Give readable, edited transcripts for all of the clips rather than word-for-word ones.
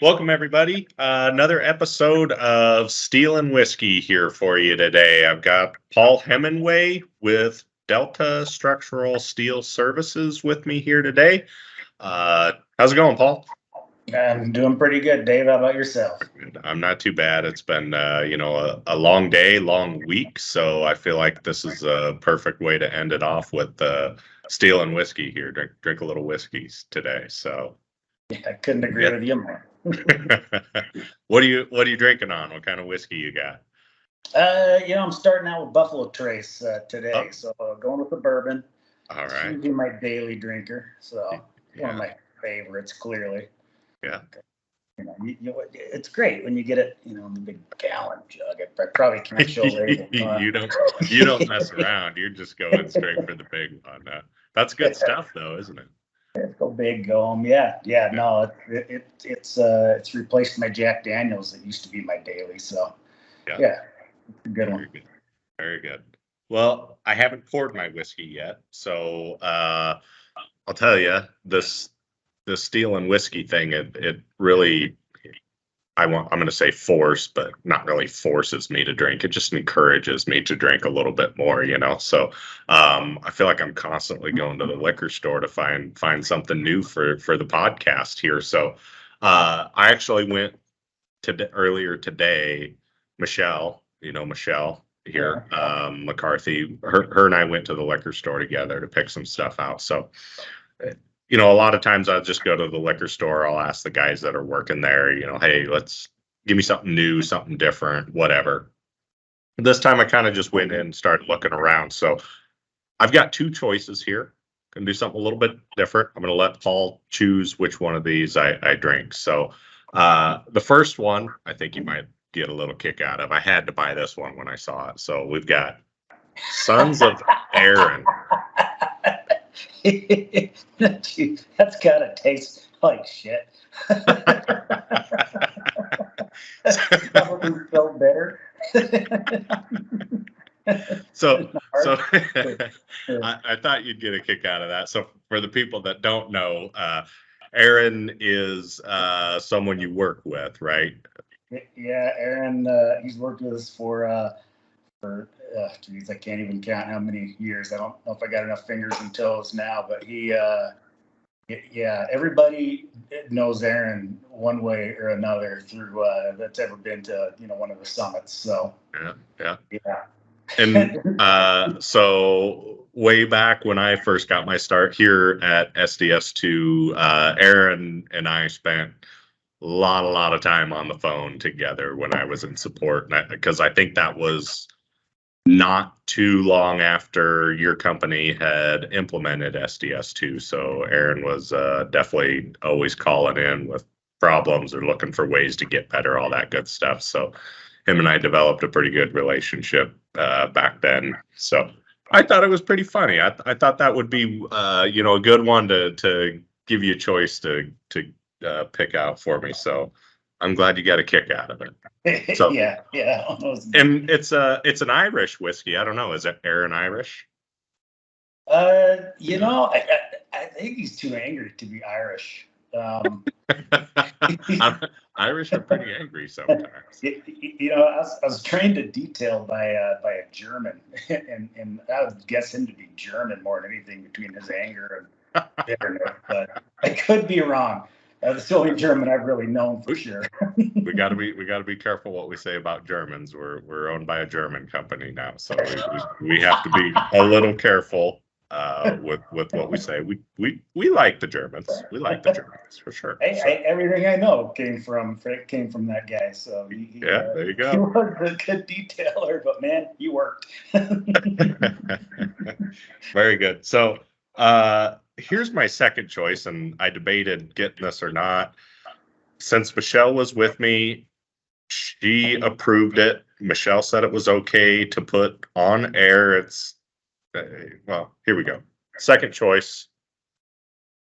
Welcome everybody. Another episode of Steel and Whiskey here for you today. I've got Paul Hemenway with Delta Structural Steel Services with me here today. How's it going, Paul? I'm doing pretty good, Dave. How about yourself? I'm not too bad. It's been, a long day, long week. So I feel like this is a perfect way to end it off with Steel and Whiskey here. Drink a little whiskeys today. So yeah, I couldn't agree with you more. What are you drinking on? What kind of whiskey you got? I'm starting out with Buffalo Trace today. So going with the bourbon. All right. Usually my daily drinker. So one of my favorites, clearly. Yeah. It's great when you get it, in the big gallon jug. I probably can't show label. You don't mess around. You're just going straight for the big one. That's good stuff, though, isn't it? Go big, go home. Yeah. No, it's replaced my Jack Daniels that used to be my daily. So yeah, it's a good one. Good. Very good. Well, I haven't poured my whiskey yet, so I'll tell you this Steel and Whiskey thing. It really, I'm going to say force, but not really forces me to drink. It just encourages me to drink a little bit more, So I feel like I'm constantly going to the liquor store to find something new for the podcast here. So I actually went earlier today. Michelle here, McCarthy, her and I went to the liquor store together to pick some stuff out. So a lot of times I'll just go to the liquor store. I'll ask the guys that are working there, hey, let's give me something new, something different, whatever. This time I kind of just went in and started looking around. So I've got two choices here. Gonna do something a little bit different. I'm gonna let Paul choose which one of these I drink. So the first one, I think you might get a little kick out of. I had to buy this one when I saw it. So we've got Sons of Aaron. That's gotta taste like shit. Probably so bitter. So I thought you'd get a kick out of that. So for the people that don't know, Aaron is someone you work with, right? Yeah, Aaron, he's worked with us for geez, I can't even count how many years. I don't know if I got enough fingers and toes now, but everybody knows Aaron one way or another through that's ever been to one of the summits. So yeah. And so way back when I first got my start here at SDS2, Aaron and I spent a lot of time on the phone together when I was in support, because I think that was not too long after your company had implemented SDS2. So Aaron was definitely always calling in with problems or looking for ways to get better, all that good stuff. So him and I developed a pretty good relationship back then. So I thought it was pretty funny. I thought that would be a good one to give you a choice to pick out for me. So I'm glad you got a kick out of it. So yeah. And it's an Irish whiskey. I don't know. Is it Aaron Irish? I think he's too angry to be Irish. Irish are pretty angry sometimes. I was trained to detail by a German, and I would guess him to be German more than anything between his anger and bitterness. But I could be wrong. That's the only German I've really known for sure. we gotta be careful what we say about Germans. We're owned by a German company now, so we have to be a little careful with what we say. We like the Germans. We like the Germans for sure. Everything I know came from that guy. So there you go. He was a good detailer, but man, he worked. Very good. So here's my second choice, and I debated getting this or not. Since Michelle was with me, she approved it. Michelle said it was okay to put on air. It's well, here we go. Second choice.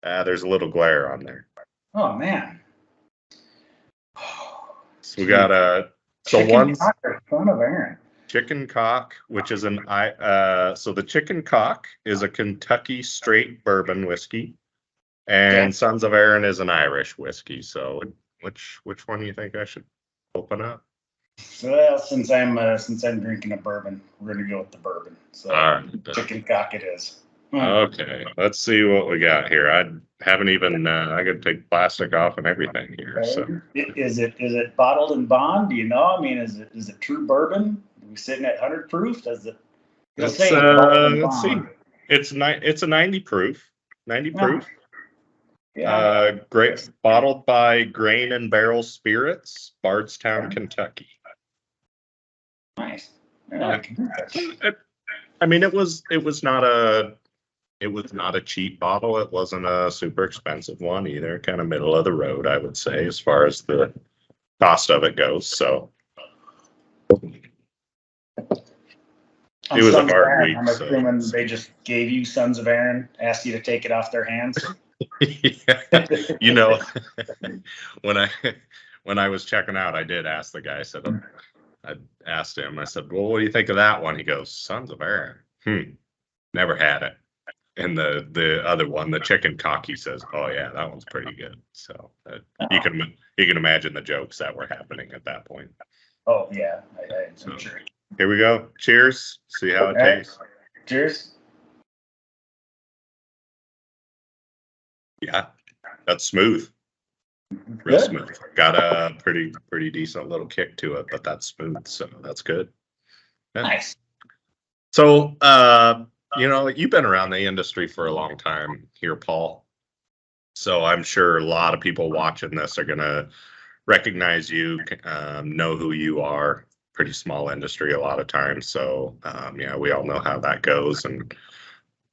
There's a little glare on there. Oh man. So we got Chicken cock or Son of Aaron. Chicken Cock, which is so the Chicken Cock is a Kentucky straight bourbon whiskey, and Sons of Aaron is an Irish whiskey. So Which one do you think I should open up? So, well, since I'm drinking a bourbon, we're gonna go with the bourbon. So All right. chicken cock it is. Okay, let's see what we got here. I haven't even, I gotta take plastic off and everything here, so. Is it bottled in bond? Do you know? I mean, is it true bourbon? Are we sitting at 100 proof? Does it? It'll Let's, say it's bottled in let's see. bond. It's a 90 proof. 90 proof. Yeah. Great, bottled by Grain and Barrel Spirits, Bardstown, Kentucky. Nice. Yeah. I mean, it was not a cheap bottle. It wasn't a super expensive one either. Kind of middle of the road, I would say, as far as the cost of it goes. So it was a hard week. I'm assuming they just gave you Sons of Aaron, asked you to take it off their hands. Yeah. You know, when I was checking out, I did ask the guy. I asked him. I said, "Well, what do you think of that one?" He goes, "Sons of Aaron. Never had it." And the other one, the chicken cock, he says, "Oh yeah, that one's pretty good." So you can imagine the jokes that were happening at that point. Oh yeah, I'm sure. Here we go. Cheers. See how it tastes. Cheers. Yeah, that's smooth. Real smooth. Got a pretty decent little kick to it, but that's smooth, so that's good. Yeah. Nice. So, you've been around the industry for a long time here, Paul. So I'm sure a lot of people watching this are gonna recognize you, know who you are. Pretty small industry a lot of times. So, yeah, we all know how that goes, and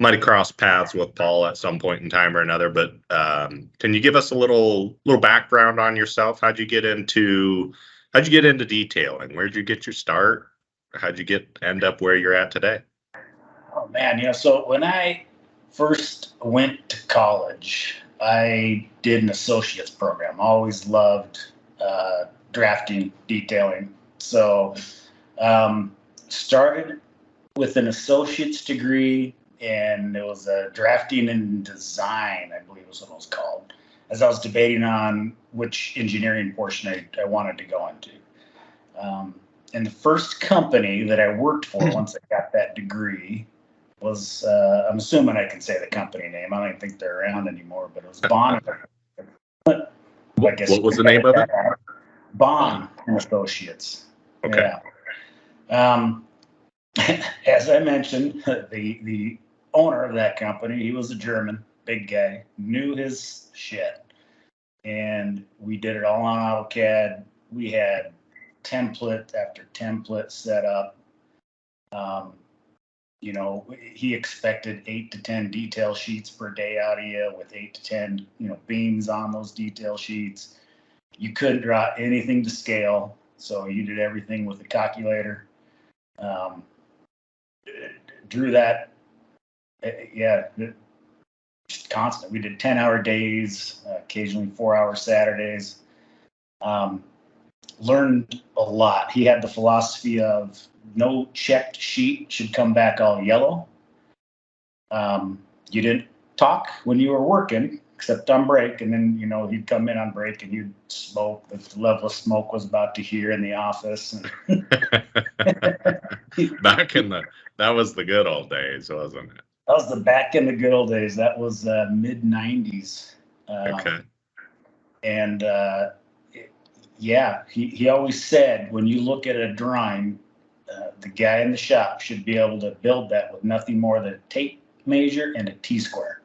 might have crossed paths with Paul at some point in time or another. But can you give us a little background on yourself? How'd you get into detailing? Where'd you get your start? How'd you end up where you're at today? Oh man, so when I first went to college, I did an associate's program. Always loved drafting, detailing. So started with an associate's degree, and it was a drafting and design, I believe was what it was called, as I was debating on which engineering portion I wanted to go into. And the first company that I worked for once I got that degree was, I'm assuming I can say the company name. I don't even think they're around anymore, but it was Bond. What was the name of it? Bond and Associates. Okay. Yeah. As I mentioned, the owner of that company, he was a German, big guy, knew his shit. And we did it all on AutoCAD. We had template after template set up. He expected 8 to 10 detail sheets per day out of you, with 8 to 10, beams on those detail sheets. You couldn't draw anything to scale, so you did everything with a calculator. Drew that, just constant. We did 10-hour days, occasionally 4-hour Saturdays. Learned a lot. He had the philosophy of no checked sheet should come back all yellow. You didn't talk when you were working, except on break, and then he'd come in on break and you'd smoke. The level of smoke was about to hear in the office. That was the good old days, wasn't it? That was the back in the good old days. That was mid 90s. Okay. And he always said, when you look at a drawing, the guy in the shop should be able to build that with nothing more than a tape measure and a T-square.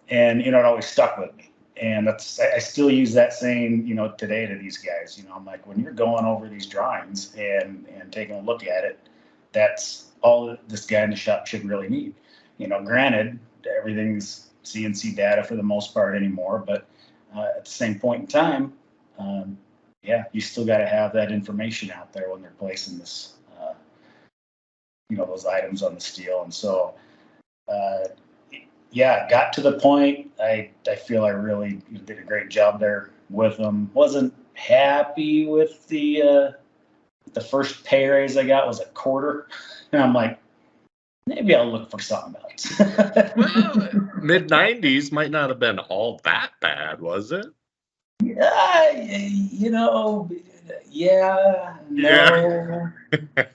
And it always stuck with me. And I still use that saying, today to these guys. I'm like, when you're going over these drawings and taking a look at it, that's all this guy in the shop should really need. Granted, everything's CNC data for the most part anymore, but at the same point in time, you still got to have that information out there when they're placing this, those items on the steel. And so, got to the point. I feel I really did a great job there with them. Wasn't happy with the first pay raise I got was a quarter, and I'm like, maybe I'll look for something else. Well, mid 90s might not have been all that bad, was it? Yeah, yeah, Yeah. no.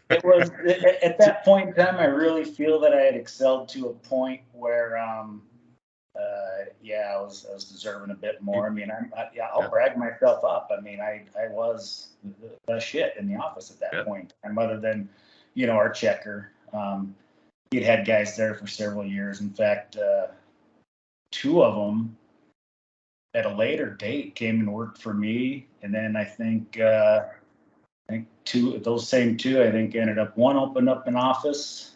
It was at that point in time. I really feel that I had excelled to a point where, yeah, I was deserving a bit more. I mean, yeah, I'll Yeah. brag myself up. I mean, I was the shit in the office at that Yeah. point. And other than, our checker, he'd had guys there for several years. In fact, two of them at a later date came and worked for me, and then I think two, those same two, I think ended up, one opened up an office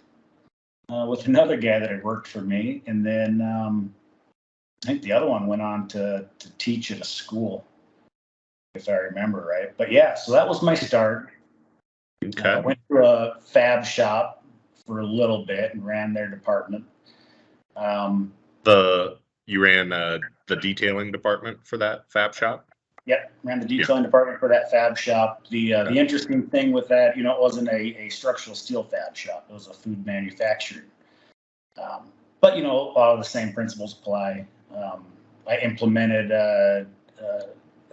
with another guy that had worked for me, and then I think the other one went on to teach at a school, if I remember right. But yeah, so that was my start. Okay. Went to a fab shop for a little bit and ran their department. Um, You ran the detailing department for that fab shop? Yep, ran the Yeah. detailing department for that fab shop. The Okay. interesting thing with that, it wasn't a structural steel fab shop. It was a food manufacturing. But a lot of the same principles apply. I implemented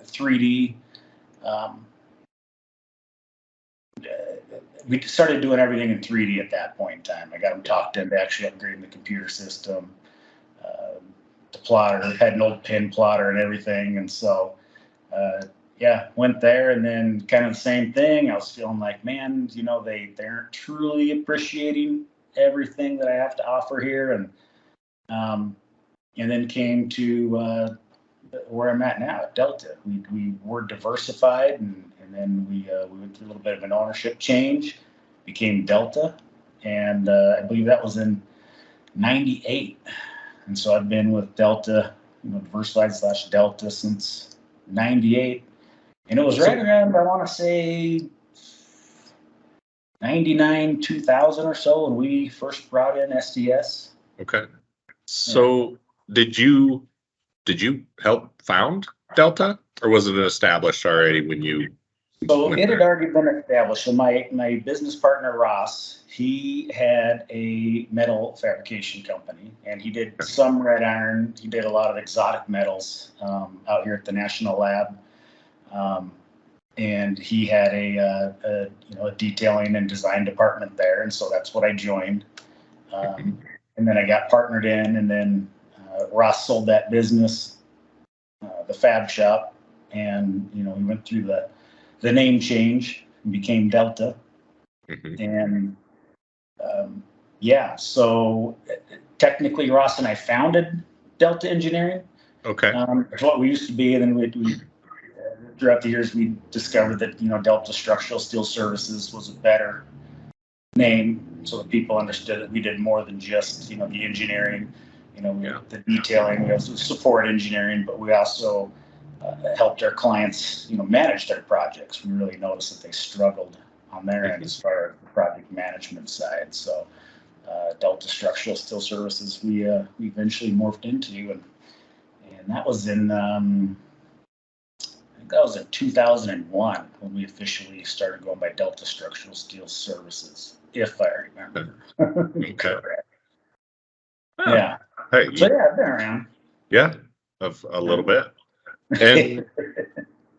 3D. Um, we started doing everything in 3D at that point in time. I got them talked into actually upgrading the computer system. The plotter had an old pin plotter and everything, and so yeah, went there, and then kind of the same thing. I was feeling like, man, they aren't truly appreciating everything that I have to offer here, and then came to where I'm at now at Delta. We were diversified, and then we went through a little bit of an ownership change, became Delta, and I believe that was in '98, and so I've been with Delta, diversified / Delta since '98. And it was right So around, I want to say, 99, 2000 or so when we first brought in SDS. okay. Yeah. So did you help found Delta, or was it established already when you So went it had there? already been established. So my business partner, Ross, he had a metal fabrication company, and he did some red iron. He did a lot of exotic metals out here at the National Lab. Um, and he had a detailing and design department there, and so that's what I joined. Um, and then I got partnered in, and then Ross sold that business, the fab shop, and we went through the name change and became Delta. Mhm. And yeah, so technically Ross and I founded Delta Engineering. Okay. It's what we used to be, and then we throughout the years we discovered that Delta Structural Steel Services was a better name, so that people understood that we did more than just the engineering, Yeah. the detailing. We also support engineering, but we also helped our clients manage their projects. We really noticed that they struggled on their end Mhm. as far as the project management side. So Delta Structural Steel Services we eventually morphed into, and that was in I think that was in 2001 when we officially started going by Delta Structural Steel Services, if I remember. Okay. Correct. Oh, Yeah. hey, So yeah, I've been around. yeah, of a little bit.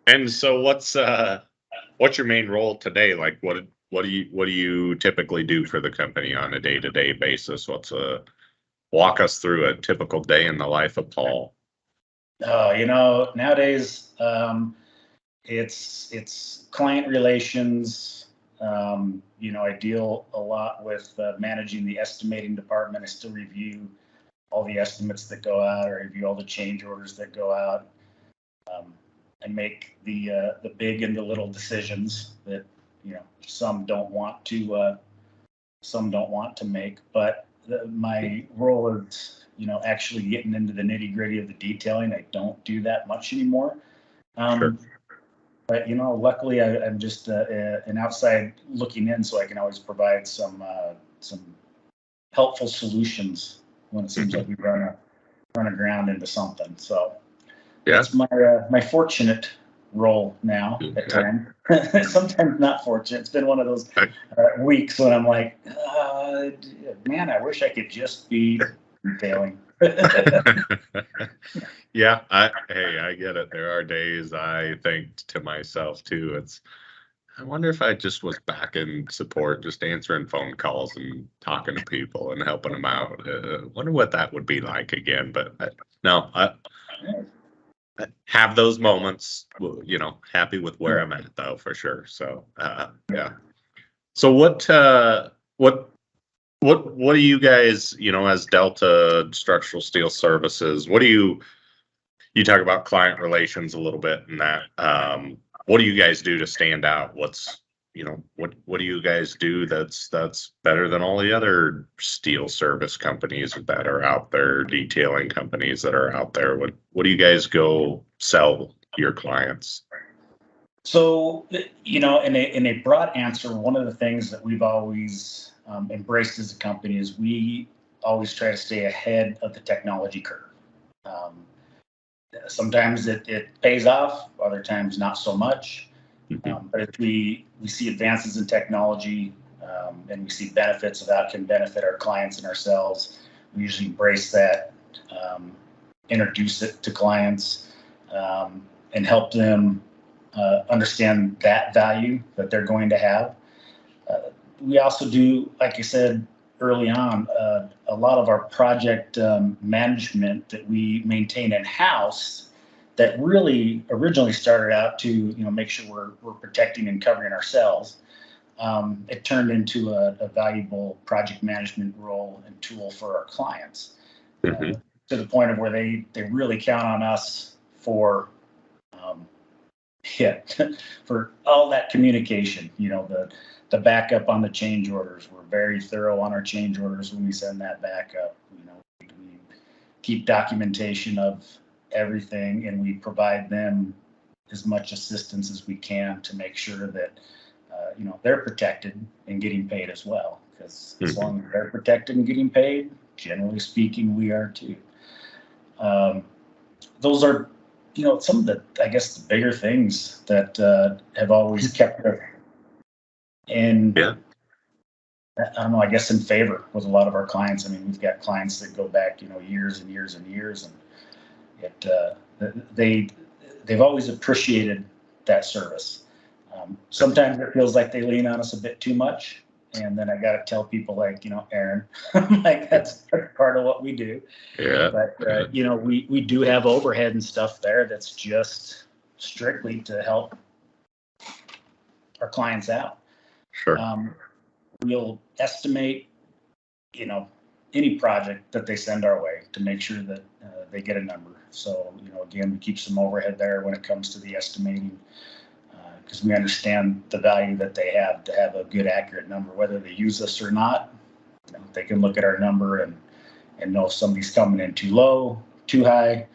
And so what's your main role today? Like what do you typically do for the company on a day-to-day basis? Walk us through a typical day in the life of Paul. Nowadays, it's client relations. I deal a lot with managing the estimating department. I still review all the estimates that go out, or review all the change orders that go out. Um, I make the big and the little decisions that some don't want to make. But my role is actually getting into the nitty gritty of the detailing. I don't do that much anymore. Sure. Um, but luckily I'm just an outside looking in, so I can always provide some helpful solutions when it seems like Mhm. we run aground into something. So Yeah. that's my fortunate role now at Okay. times. Sometimes not fortunate. It's been one of those Okay. weeks when I'm like, man, I wish I could just be detailing. Yeah, hey, I get it. There are days I think to myself too, I wonder if I just was back in support, just answering phone calls and talking to people and helping them out. Wonder what that would be like again. But no, I have those moments, happy with where I'm at though, for sure. So, yeah. So what do you guys, as Delta Structural Steel Services, you talk about client relations a little bit and that, what do you guys do to stand out? What do you guys do that's better than all the other steel service companies that are out there, detailing companies that are out there? What do you guys go sell your clients? So, in a broad answer, one of the things that we've always embraced as a company is we always try to stay ahead of the technology curve. Um, Sometimes it pays off, other times not so much. But if we see advances in technology, and we see benefits of that can benefit our clients and ourselves, we usually embrace that, introduce it to clients, and help them understand that value that they're going to have. We also do, like I said early on, a lot of our project management that we maintain in house that really originally started out to make sure we're protecting and covering ourselves. It turned into a valuable project management role and tool for our clients, Mm-hmm. to the point of where they really count on us for um, yeah, for all that communication, the backup on the change orders. We're very thorough on our change orders when we send that backup. We keep documentation of everything, and we provide them as much assistance as we can to make sure that they're protected and getting paid as well. Because as long as they're protected and getting paid, generally speaking, we are too. Those are some of the, I guess, the bigger things that have always kept us in, Yeah. I don't know, I guess in favor with a lot of our clients. I mean, we've got clients that go back years and years and years, and they've always appreciated that service. Sometimes it feels like they lean on us a bit too much, and then I got to tell people like, Aaron, like that's part of what we do. Yeah. But we do have overhead and stuff there that's just strictly to help our clients out. Sure. We'll estimate, any project that they send our way to make sure that they get a number. So again, we keep some overhead there when it comes to the estimating, because we understand the value that they have to have a good, accurate number, whether they use us or not. They can look at our number and know if somebody's coming in too low, too high.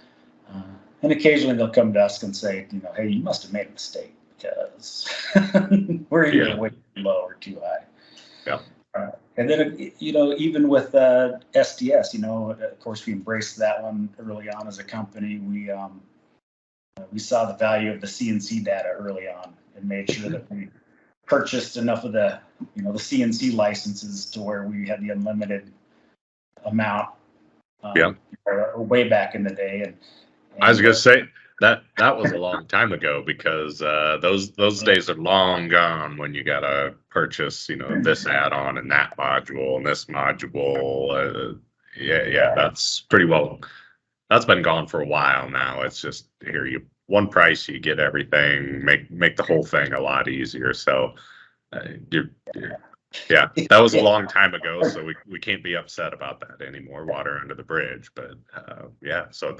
And occasionally they'll come to us and say, hey, you must have made a mistake because we're either way too low or too high. Yeah. And then, even with SDS, of course, we embraced that one early on as a company. We saw the value of the CNC data early on and made sure that we purchased enough of the CNC licenses to where we had the unlimited amount. Way back in the day, and I was gonna say that was a long time ago, because those days are long gone when you gotta purchase this add-on and that module and this module. Yeah, that's been gone for a while now. It's just here, you one price, you get everything, make the whole thing a lot easier. So yeah, that was a long time ago, so we can't be upset about that anymore. Water under the bridge. But yeah, so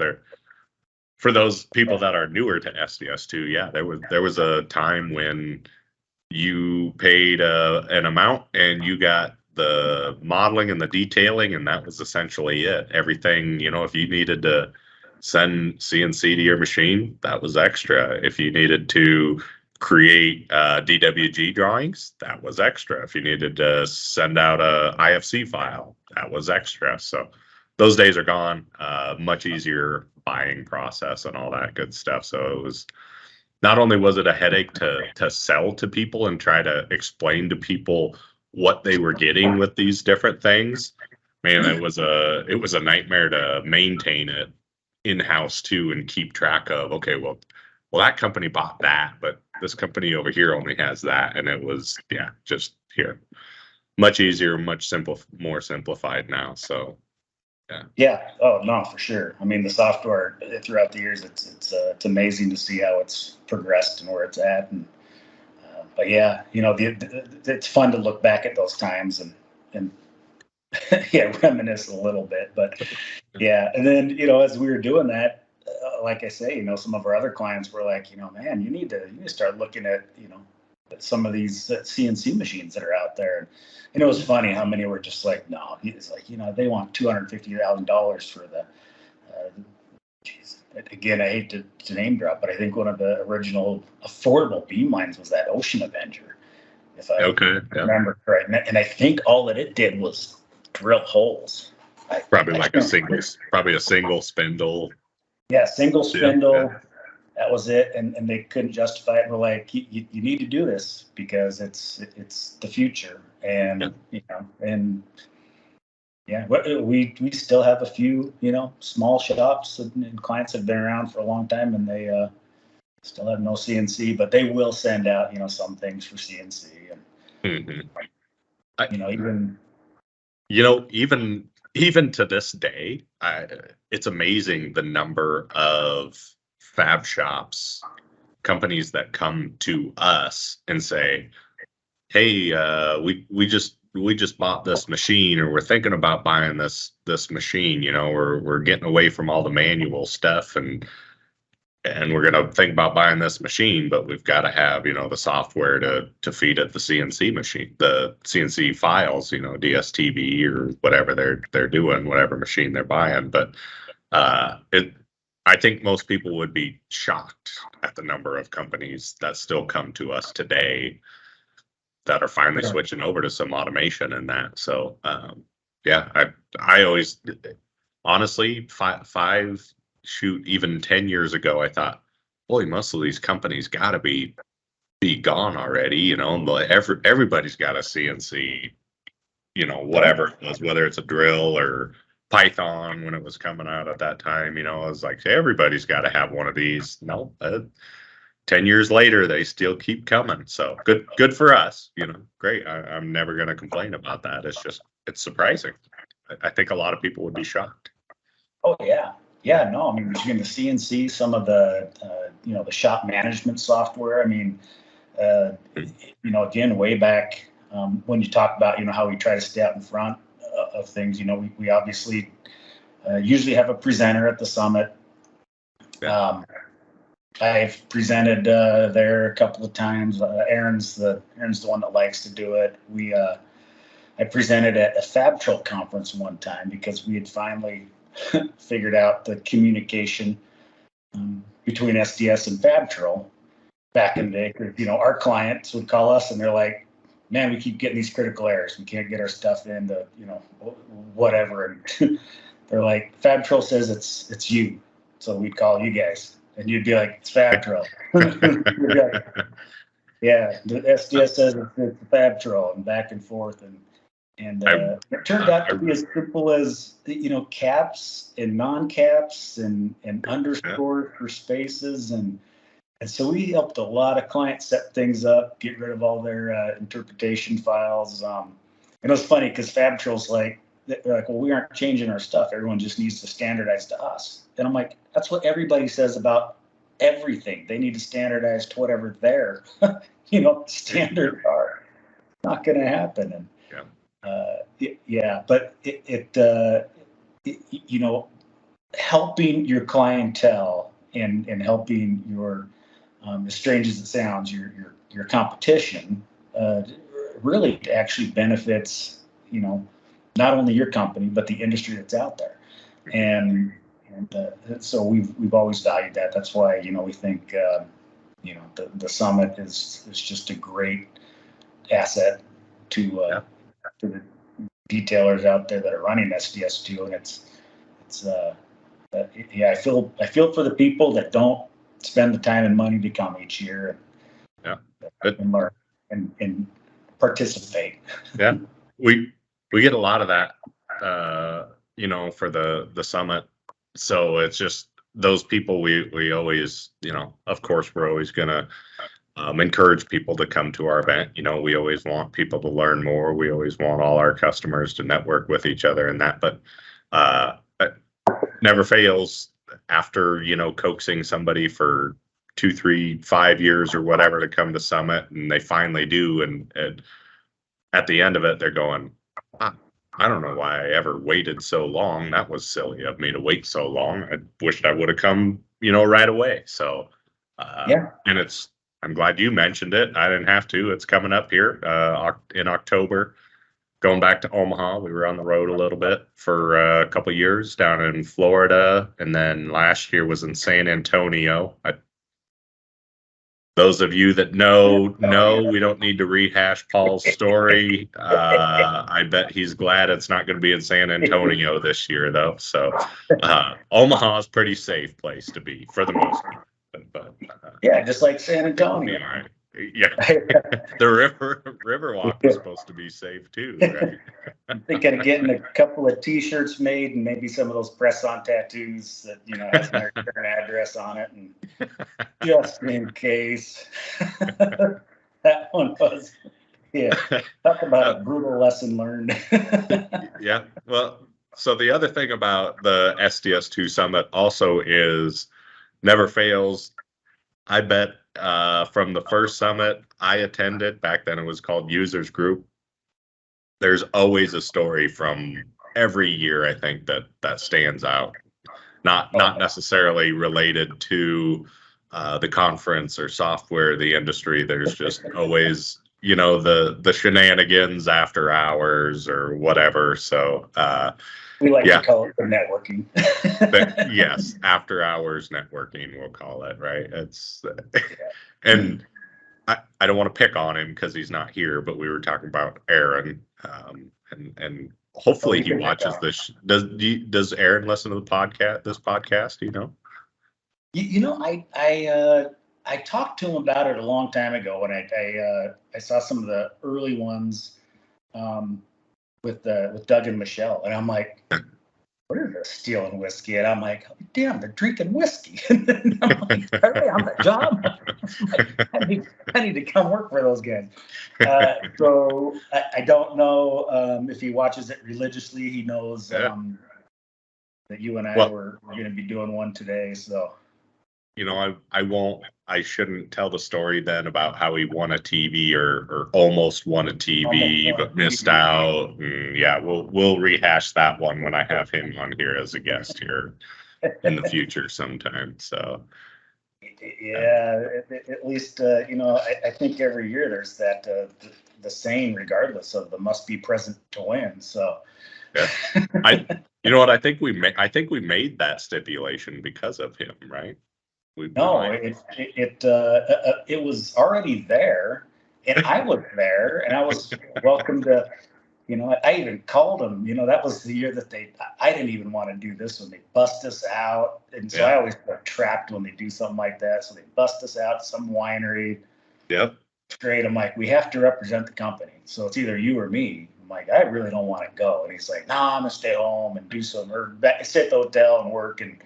for those people that are newer to SDS2, yeah, there was a time when you paid an amount and you got the modeling and the detailing, and that was essentially it. Everything, if you needed to send CNC to your machine, that was extra. If you needed to create DWG drawings, that was extra. If you needed to send out a IFC file, that was extra. So those days are gone. Much easier buying process and all that good stuff. So it was, not only was it a headache to sell to people and try to explain to people what they were getting with these different things, Man, it was a nightmare to maintain it in-house too and keep track of. Okay, well, that company bought that, but this company over here only has that, and it was just here. Much easier, much more simplified now. So yeah. Yeah. Oh no, for sure. I mean, the software throughout the years, it's amazing to see how it's progressed and where it's at. And but yeah, it's fun to look back at those times and yeah, reminisce a little bit. But yeah, and then as we were doing that, like I say, some of our other clients were like, man, you need to start looking at at some of these CNC machines that are out there. And it was funny how many were just like, no, it's like they want $250,000 for the. Geez. Again, I hate to name drop, but I think one of the original affordable beam lines was that Ocean Avenger, if I remember correct. And I think all that it did was drill holes. Probably a single spindle. Yeah, single spindle. Yeah. That was it, and they couldn't justify it. We're like, you need to do this because it's the future, and and yeah, we still have a few small shops and clients have been around for a long time, and they still have no CNC, but they will send out some things for CNC, and even to this day, it's amazing the number of fab shops, companies that come to us and say, hey, we just bought this machine, or we're thinking about buying this machine. We're getting away from all the manual stuff, and we're going to think about buying this machine, but we've got to have the software to feed it the CNC machine, the CNC files, DSTV or whatever they're doing, whatever machine they're buying. But I think most people would be shocked at the number of companies that still come to us today that are finally switching over to some automation in that. So I always, honestly, even 10 years ago, I thought, boy, most of these companies got to be gone already. Everybody's got a CNC, whatever it was, whether it's a drill or Python when it was coming out at that time. I was like, everybody's got to have one of these. No, 10 years later, they still keep coming. So good for us. Great. I'm never going to complain about that. It's surprising. I think a lot of people would be shocked. Oh yeah. Yeah, no, I mean, between the CNC, some of the, the shop management software, I mean, again, way back when you talk about, how we try to stay out in front of things, we obviously usually have a presenter at the summit. Yeah. I've presented there a couple of times. Aaron's the one that likes to do it. I presented at a FabTrol conference one time because we had finally figured out the communication between SDS and FabTrol back in the day. Because our clients would call us and they're like, "Man, we keep getting these critical errors. We can't get our stuff into whatever." And they're like, "FabTrol says it's you," so we'd call you guys, and you'd be like, "It's FabTrol." Yeah, the SDS says it's FabTrol, and back and forth, and it turned out to be as simple as caps and non-caps and underscores for spaces, and so we helped a lot of clients set things up, get rid of all their interpretation files. And it was funny because FabTrol's like, they're like, well, we aren't changing our stuff. Everyone just needs to standardize to us. And I'm like, that's what everybody says about everything. They need to standardize to whatever their standards are. It's not going to happen. And but helping your clientele and helping your, as strange as it sounds, your competition, really actually benefits, not only your company but the industry that's out there, and so we've always valued that. That's why we think the summit is just a great asset to the detailers out there that are running SDS2, and it's I feel for the people that don't spend the time and money to come each year and learn and participate. Yeah, we get a lot of that for the summit. So it's just those people we always, of course, we're always gonna encourage people to come to our event. We always want people to learn more. We always want all our customers to network with each other and that. But it never fails after coaxing somebody for 2, 3, 5 years or whatever to come to Summit, and they finally do, and at the end of it, they're going, I don't know why I ever waited so long. That was silly of me to wait so long. I wished I would have come, right away. So, Yeah. and I'm glad you mentioned it. I didn't have to. It's coming up here in October. Going back to Omaha, we were on the road a little bit for a couple of years down in Florida, and then last year was in San Antonio. Those of you that know, we don't need to rehash Paul's story. I bet he's glad it's not going to be in San Antonio this year, though. So Omaha is a pretty safe place to be for the most part. But Yeah, just like San it'll Antonio. be all right. Yeah, the Riverwalk was supposed to be safe too, right? I'm thinking of getting a couple of T-shirts made and maybe some of those press-on tattoos that has my return address on it, and just in case. That one was, talk about a brutal lesson learned. Yeah, well, so the other thing about the SDS2 Summit also is never fails. I bet from the first summit I attended, back then it was called Users Group, there's always a story from every year, I think, that stands out. Not necessarily related to the conference or software, the industry. There's just always, the shenanigans after hours or whatever. So we like to call it the networking. Yes, after hours networking, we'll call it, right? And I don't want to pick on him because he's not here, but we were talking about Aaron, and hopefully he watches this. Does Aaron listen to this podcast? I talked to him about it a long time ago when I saw some of the early ones with Doug and Michelle, and I'm like, what is this stealing whiskey? And I'm like, damn, they're drinking whiskey. And I'm like, are they on the job? I need to come work for those guys. So I don't know if he watches it religiously. He knows that you and I were going to be doing one today. So, I shouldn't tell the story then about how he won a TV or almost won a TV, but missed out. And yeah, we'll rehash that one when I have him on here as a guest here in the future sometime. So, yeah, at least, I think every year there's that, the saying, regardless of the must be present to win. So, yeah. I think we made that stipulation because of him, right? It was already there, and I was there, and I was welcome to. I even called them. That was the year that I didn't even want to do this when they bust us out, and so I always feel trapped when they do something like that. So they bust us out some winery. Yep. Straight, I'm like, we have to represent the company, so it's either you or me. I'm like, I really don't want to go, and he's like, nah, I'm gonna stay home and do some, or stay at the hotel and work and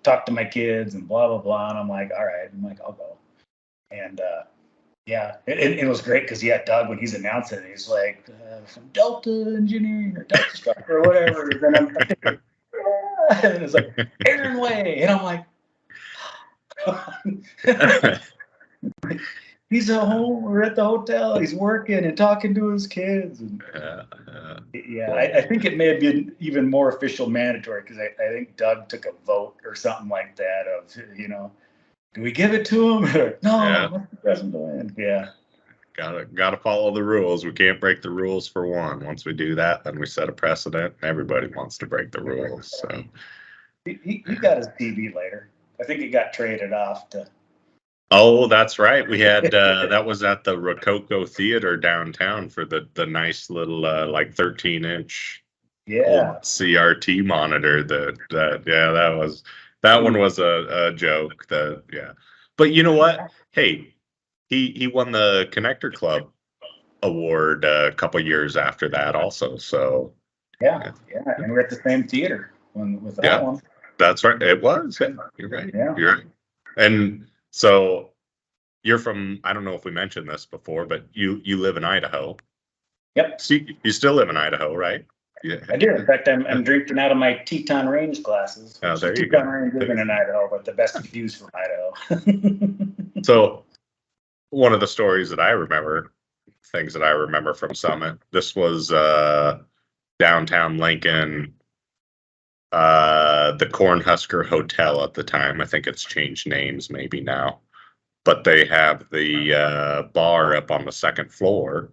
talk to my kids and blah blah blah. And I'm like, all right. I'm like, I'll go. And it was great because Doug, when he's announcing it, he's like, from Delta Engineering or Delta Structure or whatever. And I'm like, yeah. And it's like Hemenway, and I'm like, he's at home. We're at the hotel. He's working and talking to his kids. And I think it may have been even more official mandatory because I think Doug took a vote or something like that of, do we give it to him? No, present to win. Yeah. Gotta follow the rules. We can't break the rules for one. Once we do that, then we set a precedent. Everybody wants to break the rules. So he got his TV later. I think he got traded off to. Oh, that's right. We had that was at the Rococo Theater downtown for the nice little 13-inch old CRT monitor. That one was a joke. But you know what? Hey, he won the Connector Club award a couple years after that also. So Yeah, yeah, and we're at the same theater with that Yeah, one. that's right. It was. Yeah, you're right. Yeah. You're right. And so you're from, I don't know if we mentioned this before, but you live in Idaho. Yep, See, you still live in Idaho, right? Yeah. I do. In fact, I'm drinking out of my Teton Range glasses. Oh, Which the there you Teton go. Range isn't in Idaho, but the best views from Idaho. So one of the stories that I remember, things that I remember from Summit, this was downtown Lincoln, the Cornhusker Hotel at the time. I think it's changed names maybe now, but they have the bar up on the second floor.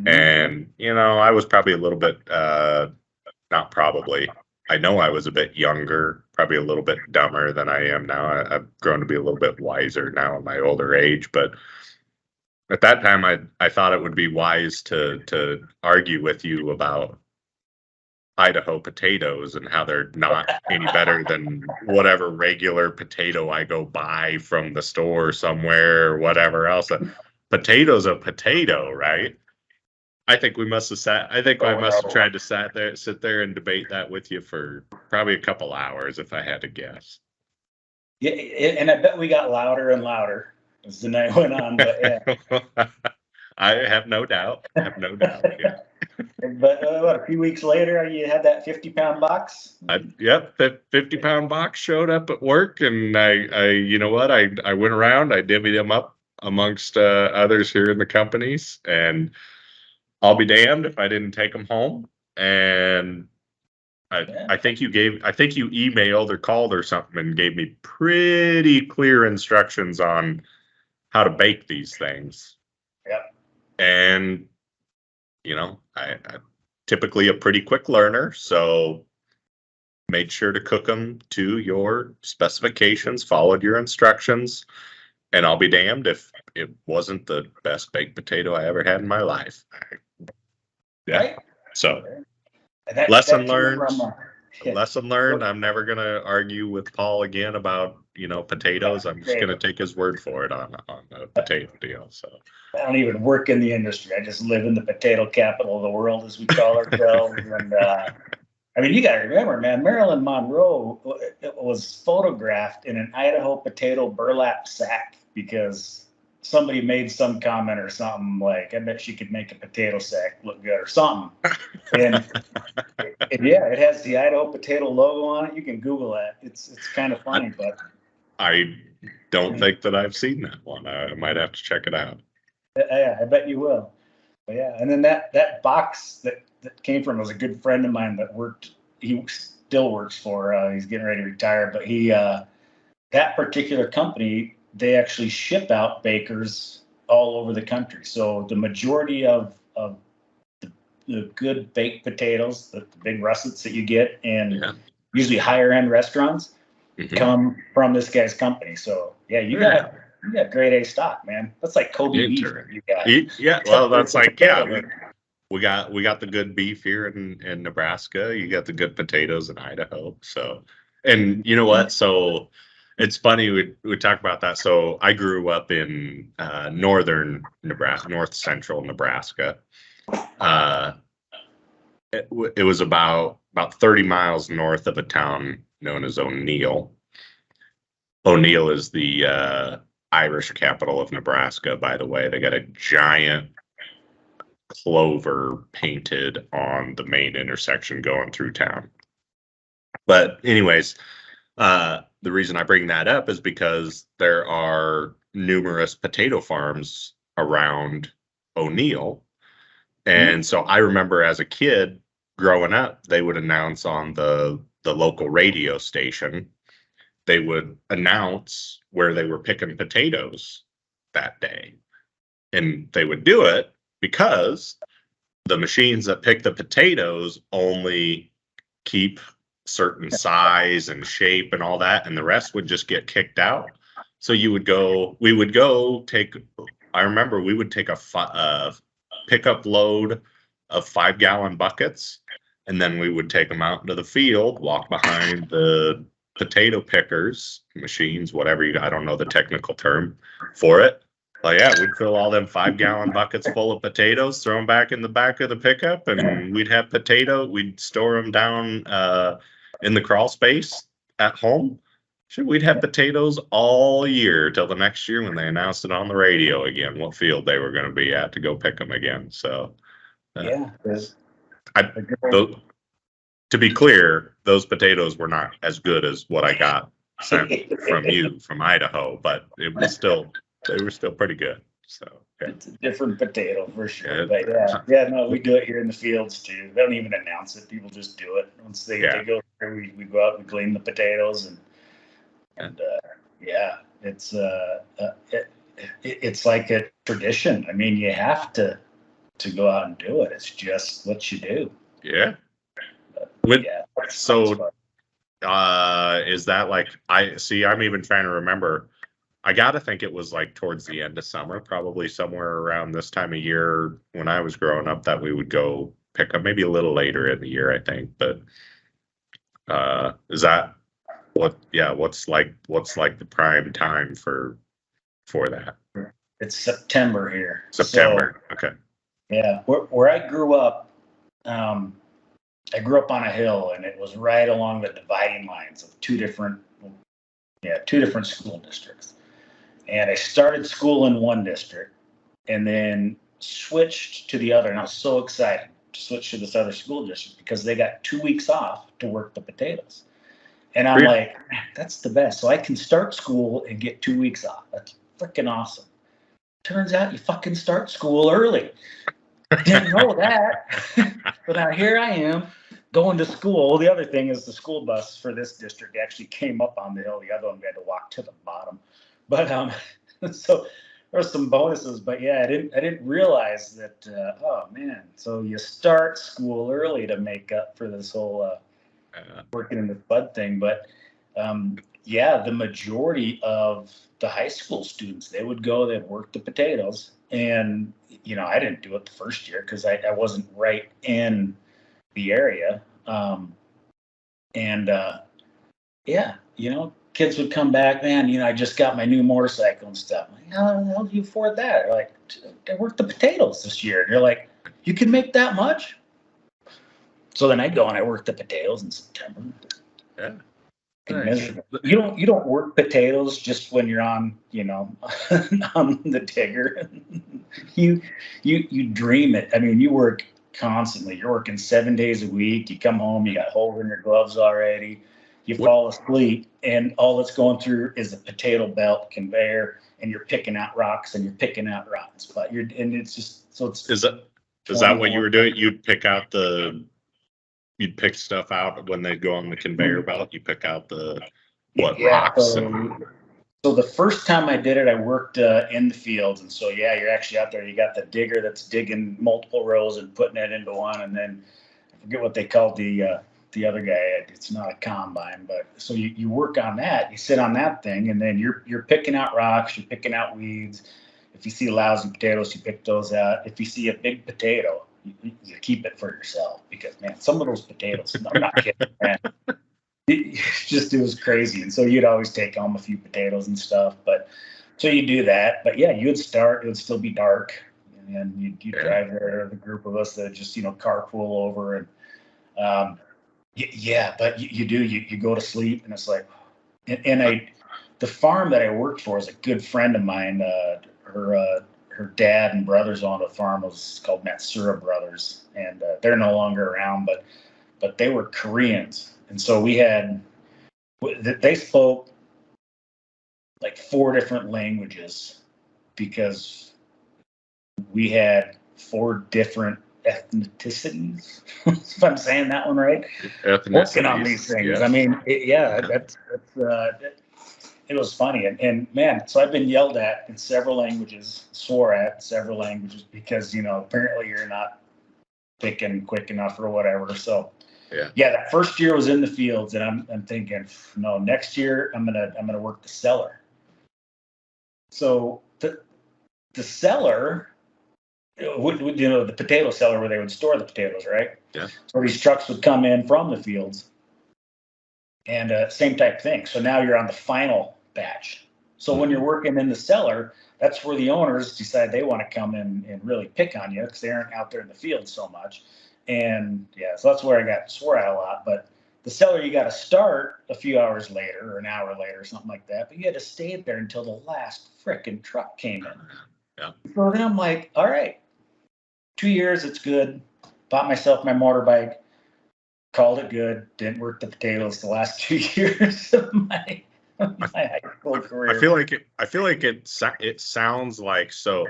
And, I was probably a little bit, not probably, I know I was a bit younger, probably a little bit dumber than I am now. I've grown to be a little bit wiser now in my older age, but at that time, I thought it would be wise to argue with you about Idaho potatoes and how they're not any better than whatever regular potato I go buy from the store somewhere or whatever else. A potato's a potato, right? I think we must have sat. I think I must have tried to sit there and debate that with you for probably a couple hours, if I had to guess. Yeah, and I bet we got louder and louder as the night went on. But yeah, I have no doubt. I have no doubt. Yeah. but what, a few weeks later, you had that 50-pound box. Yep, that 50-pound box showed up at work, and you know what? I went around, I divvied them up amongst others here in the companies, and I'll be damned if I didn't take them home. And I think you emailed or called or something and gave me pretty clear instructions on how to bake these things. Yep. And I typically a pretty quick learner, so made sure to cook them to your specifications, followed your instructions, and I'll be damned if it wasn't the best baked potato I ever had in my life. Yeah. Right. So Lesson learned. I'm never gonna argue with Paul again about potatoes. I'm just gonna take his word for it on the potato deal. So I don't even work in the industry. I just live in the potato capital of the world, as we call ourselves. And I mean, you got to remember, man, Marilyn Monroe was photographed in an Idaho potato burlap sack because somebody made some comment or something like, I bet she could make a potato sack look good or something. And yeah, it has the Idaho potato logo on it. You can Google that. It's kind of funny, but I don't think that I've seen that one. I might have to check it out. Yeah, I bet you will. But yeah, and then that box that came from was a good friend of mine that worked. He still works for. He's getting ready to retire, but he that particular company, they actually ship out bakers all over the country. So the majority of the good baked potatoes, the big russets that you get, and usually higher end restaurants, come from this guy's company. So yeah, you got grade A stock, man. That's like Kobe beef. You got. Yeah, well, that's like we got the good beef here in Nebraska. You got the good potatoes in Idaho. So, and you know what? So it's funny we talk about that. So I grew up in northern Nebraska, north central Nebraska. It was about 30 miles north of a town known as O'Neill. O'Neill is the Irish capital of Nebraska, by the way. They got a giant clover painted on the main intersection going through town. But anyways, the reason I bring that up is because there are numerous potato farms around O'Neill. And so I remember as a kid growing up, they would announce on the local radio station, they would announce where they were picking potatoes that day. And they would do it because the machines that pick the potatoes only keep certain size and shape and all that, and the rest would just get kicked out. So we would go take, I remember we would take a pickup load of 5-gallon buckets, and then we would take them out into the field, walk behind the potato pickers, machines, whatever I don't know the technical term for it. Well, yeah, we'd fill all them 5-gallon buckets full of potatoes, throw them back in the back of the pickup, and we'd have we'd store them down in the crawl space at home. Shit, we'd have potatoes all year till the next year when they announced it on the radio again, what field they were going to be at to go pick them again. So, Yeah. I, tho- to be clear, those potatoes were not as good as what I got sent from you from Idaho, but they were still pretty good. So, yeah. It's a different potato for sure. Yeah. But yeah, no, we do it here in the fields too. They don't even announce it. People just do it. Once they go there, we go out and clean the potatoes and yeah, it's like a tradition. I mean, you have to go out and do it. It's just what you do. Yeah. So is that like, I'm even trying to remember. I gotta think it was like towards the end of summer, probably somewhere around this time of year when I was growing up, that we would go pick up, maybe a little later in the year, I think. But is that what's like the prime time for that? It's September here. September. So, okay. Yeah, where I grew up, I grew up on a hill, and it was right along the dividing lines of two different school districts. And I started school in one district and then switched to the other. And I was so excited to switch to this other school district because they got 2 weeks off to work the potatoes. And I'm like, that's the best. So I can start school and get 2 weeks off. That's freaking awesome. Turns out you fucking start school early. Didn't know that. But now here I am going to school. The other thing is the school bus for this district actually came up on the hill. The other one we had to walk to the bottom. But so there were some bonuses. But yeah, I didn't realize that. Oh man! So you start school early to make up for this whole working in the bud thing. But yeah, the majority of the high school students, they would go, they'd work the potatoes, and I didn't do it the first year because I wasn't right in the area, and yeah, kids would come back, man, I just got my new motorcycle and stuff. I'm like, how the hell do you afford that? They're like, I worked the potatoes this year. And you're like, you can make that much? So then I go and I work the potatoes in September. Yeah. Nice. You don't work potatoes just when you're on on the digger. you dream it. I mean, you work constantly. You're working 7 days a week. You come home, you got holes in your gloves already. You fall asleep, and all that's going through is a potato belt conveyor, and you're picking out rocks and you're picking out rottens. But it's just so it's. Is that what you were doing? You'd pick stuff out when they go on the conveyor belt. You pick out rocks. So the first time I did it, I worked in the fields, and so you're actually out there. You got the digger that's digging multiple rows and putting it into one, and then I forget what they called the other guy. It's not a combine, but so you work on that. You sit on that thing, and then you're picking out rocks. You're picking out weeds. If you see lousy potatoes, you pick those out. If you see a big potato, you keep it for yourself because, man, some of those potatoes, I'm not kidding, man. It was crazy. And so you'd always take home a few potatoes and stuff. But so you do that. But yeah, it would still be dark. And you'd drive there, the group of us that just, carpool over. And but you go to sleep, and it's like, the farm that I worked for is a good friend of mine. Her dad and brothers owned a farm. It was called Matsura Brothers, and they're no longer around, but they were Koreans, and so they spoke like 4 different languages because we had 4 different ethnicities. If I'm saying that one right, working on these things. Yes. I mean, it was funny, and man, so I've been yelled at in several languages, swore at several languages because apparently you're not picking quick enough or whatever. So that first year was in the fields, and I'm thinking, no, next year I'm gonna work the cellar. So the cellar, the potato cellar where they would store the potatoes, right? Yeah. So these trucks would come in from the fields. And same type thing. So now you're on the final batch. So when you're working in the cellar, that's where the owners decide they want to come in and really pick on you because they aren't out there in the field so much. And yeah, so that's where I got swore at a lot. But the seller, you got to start a few hours later or an hour later or something like that. But you had to stay there until the last frickin' truck came in. Yeah. So then I'm like, all right, 2 years, it's good. Bought myself my motorbike, called it good. Didn't work the potatoes the last 2 years of my high school career. I feel like it sounds like, so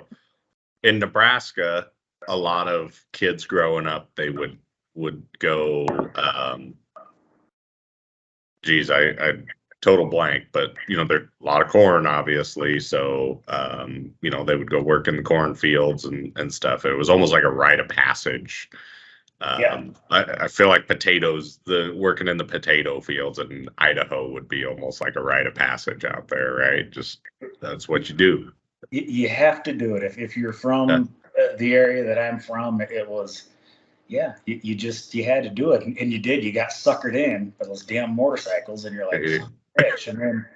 in Nebraska, a lot of kids growing up, they would go, geez, I total blank, but there's a lot of corn, obviously. So, they would go work in the cornfields and stuff. It was almost like a rite of passage. Yeah. I feel like working in the potato fields in Idaho would be almost like a rite of passage out there, right? Just that's what you do. You have to do it. If you're from the area that I'm from, it was, yeah, you had to do it. And you did. You got suckered in by those damn motorcycles, and you're like, bitch. And then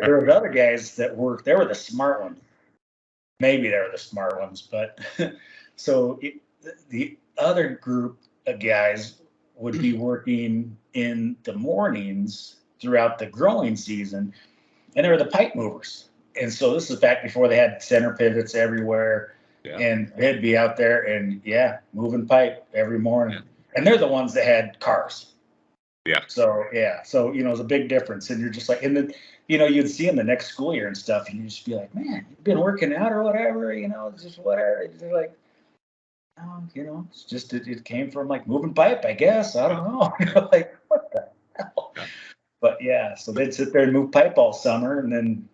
there were other guys they were the smart ones. Maybe they were the smart ones, but so the other group of guys would be working in the mornings throughout the growing season, and they were the pipe movers. And so this is back before they had center pivots everywhere. Yeah. And they'd be out there and moving pipe every morning. Yeah. And they're the ones that had cars. Yeah. So it's a big difference. And you're just like, and then you'd see them the next school year and stuff, and you'd just be like, man, you've been working out or whatever, it's just whatever. They're like, oh, it's just it came from like moving pipe, I guess. I don't know. Like, what the hell? Yeah. But so they'd sit there and move pipe all summer, and then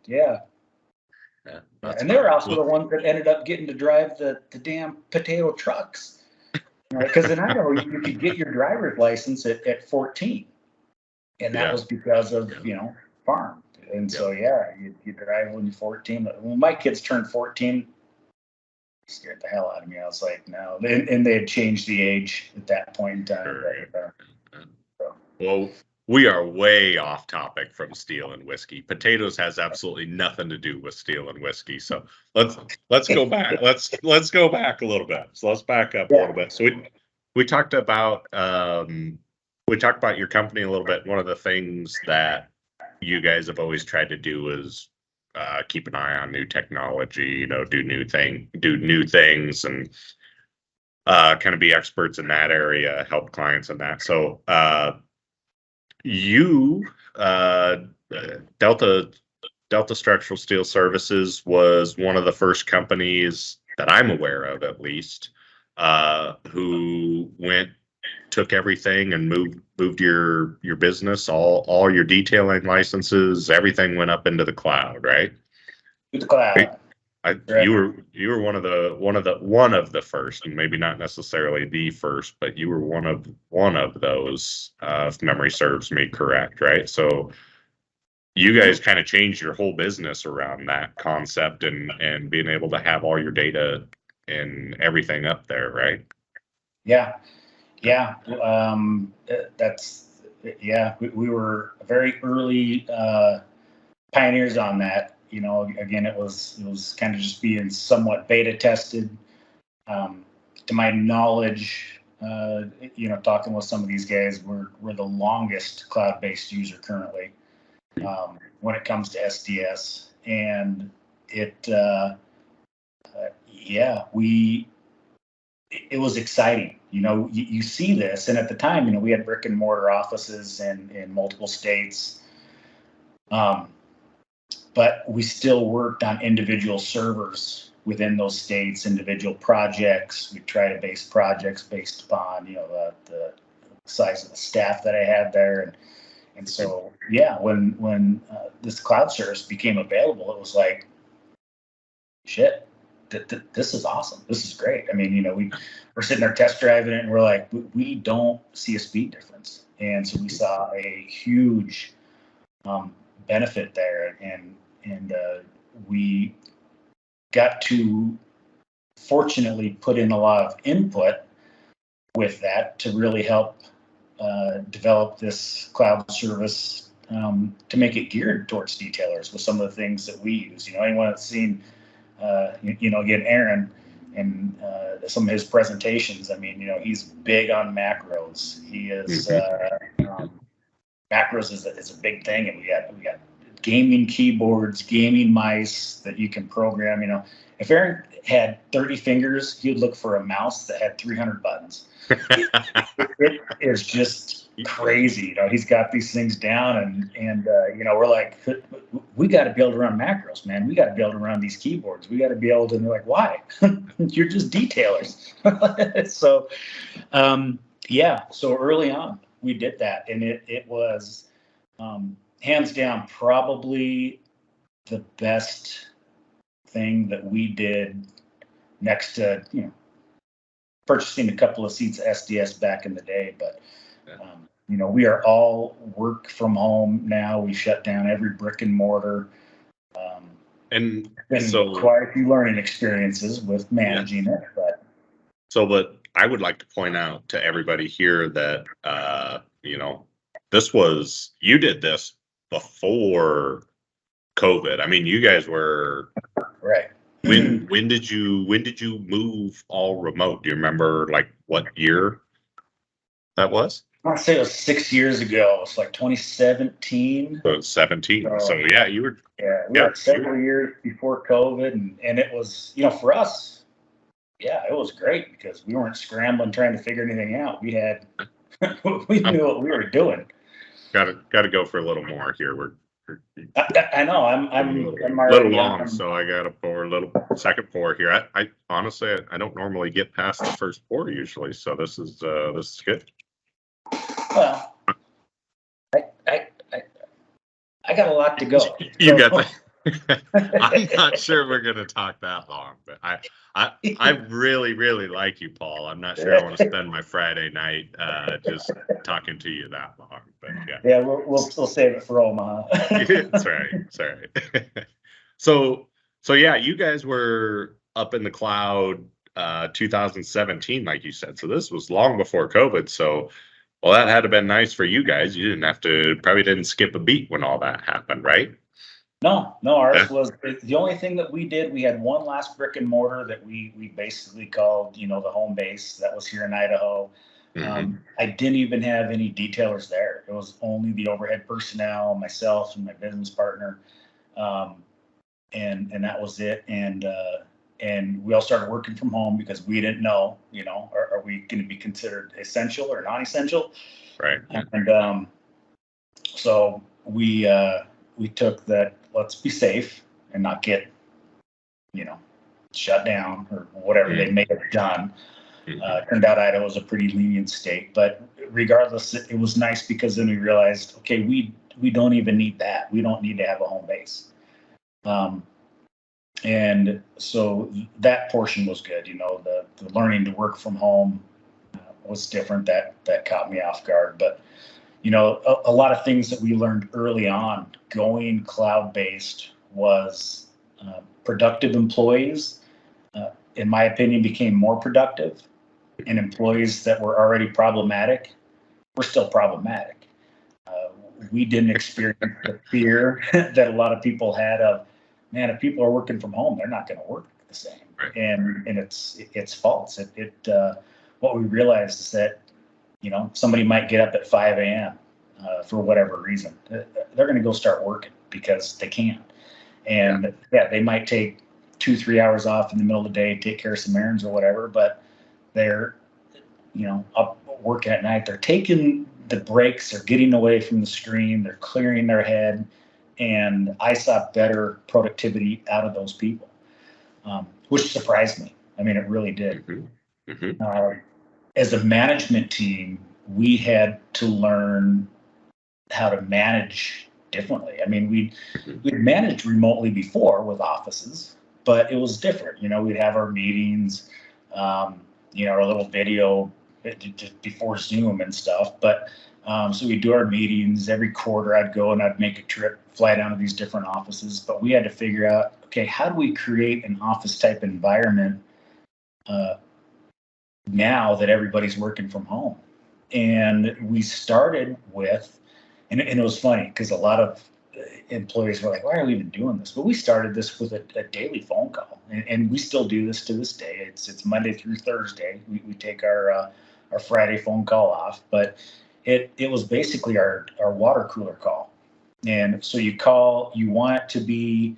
and they were also the ones that ended up getting to drive the damn potato trucks. Because in Idaho, you could get your driver's license at 14. And that was because of, farm. And so, you drive when you're 14. But when my kids turned 14, it scared the hell out of me. I was like, no. And they had changed the age at that point in time. Sure. Well, we are way off topic from steel and whiskey. Potatoes has absolutely nothing to do with steel and whiskey. So let's go back. Let's go back a little bit. So let's back up a little bit. So we talked about your company a little bit. One of the things that you guys have always tried to do is keep an eye on new technology. Do new things, and kind of be experts in that area, help clients in that. So. Delta Structural Steel Services was one of the first companies that I'm aware of, at least, who took everything and moved your business, all your detailing licenses, everything went up into the cloud, right? To the cloud. You were one of the first, and maybe not necessarily the first, but you were one of those, if memory serves me correct, right? So you guys kind of changed your whole business around that concept and being able to have all your data and everything up there, right? Yeah. We were very early pioneers on that. Again, it was kind of just being somewhat beta tested. To my knowledge, talking with some of these guys, we're the longest cloud-based user currently when it comes to SDS, and it was exciting. You see this, and at the time, we had brick and mortar offices in multiple states. But we still worked on individual servers within those states, individual projects. We try to base projects based upon, the size of the staff that I had there. And so, when this cloud service became available, it was like, shit, this is awesome. This is great. I mean, we're sitting there test driving it, and we're like, we don't see a speed difference. And so we saw a huge benefit there, and we got to fortunately put in a lot of input with that to really help develop this cloud service to make it geared towards detailers with some of the things that we use. Anyone that's seen again, Aaron and some of his presentations. I mean, he's big on macros. He is macros is a big thing, and we got gaming keyboards, gaming mice that you can program. If Aaron had 30 fingers, he'd look for a mouse that had 300 buttons. It is just crazy. He's got these things down, and we're like, we got to be able to run macros, man. We got to be able to run these keyboards. We got to be able to. And they're like, why? You're just detailers. So, so early on we did that, and it was hands down probably the best thing that we did, next to purchasing a couple of seats of SDS back in the day. But we are all work from home now. We shut down every brick and mortar. And so quite a few learning experiences with managing it. But I would like to point out to everybody here that you did this before COVID. I mean, you guys were right. When did you move all remote? Do you remember what year that was? I want to say it was 6 years ago. It's like 2017. So 17. So yeah, you were. Yeah, we were several years before COVID, and it was, for us, it was great because we weren't scrambling trying to figure anything out. We had, we knew what we were doing. Got to go for a little more here. I know I'm a little long, so I got to pour a little second pour here. I honestly I don't normally get past the first pour usually, so this is good. Well, I got a lot to go. You got that. I'm not sure we're gonna talk that long, but I really, really like you, Paul. I'm not sure I want to spend my Friday night just talking to you that long, but yeah. Yeah, we'll save it for Omaha. That's right. So yeah, you guys were up in the cloud 2017, like you said. So this was long before COVID. So that had to have been nice for you guys. You probably didn't skip a beat when all that happened, right? No, ours was the only thing that we did. We had one last brick and mortar that we basically called, the home base. That was here in Idaho. Mm-hmm. I didn't even have any detailers there. It was only the overhead personnel, myself and my business partner. And that was it. And we all started working from home because we didn't know, are we going to be considered essential or non-essential? Right. And so we took that, let's be safe and not get, shut down or whatever they may have done. Turned out Idaho was a pretty lenient state, but regardless, it was nice because then we realized, okay, we don't even need that. We don't need to have a home base. And so that portion was good. The learning to work from home was different. That caught me off guard. But, a lot of things that we learned early on going cloud-based was productive employees, in my opinion, became more productive, and employees that were already problematic were still problematic. We didn't experience the fear that a lot of people had of, man, if people are working from home, they're not going to work the same. Right. And it's false. What we realized is that, somebody might get up at 5 a.m. For whatever reason. They're going to go start working because they can. And they might take 2-3 hours off in the middle of the day, take care of some errands or whatever, but they're, up working at night. They're taking the breaks, they're getting away from the screen, they're clearing their head. And I saw better productivity out of those people, which surprised me. I mean, it really did. Mm-hmm. Mm-hmm. As a management team, we had to learn how to manage differently. I mean, we'd managed remotely before with offices, but it was different. We'd have our meetings, our little video just before Zoom and stuff. But so we'd do our meetings every quarter. I'd go and I'd make a trip, fly down to these different offices. But we had to figure out, okay, how do we create an office type environment now that everybody's working from home? And we started with, and it was funny because a lot of employees were like, why are we even doing this? But we started this with a daily phone call, and we still do this to this day. It's Monday through Thursday. We take our Friday phone call off, but it was basically our water cooler call. And so you call, you want it to be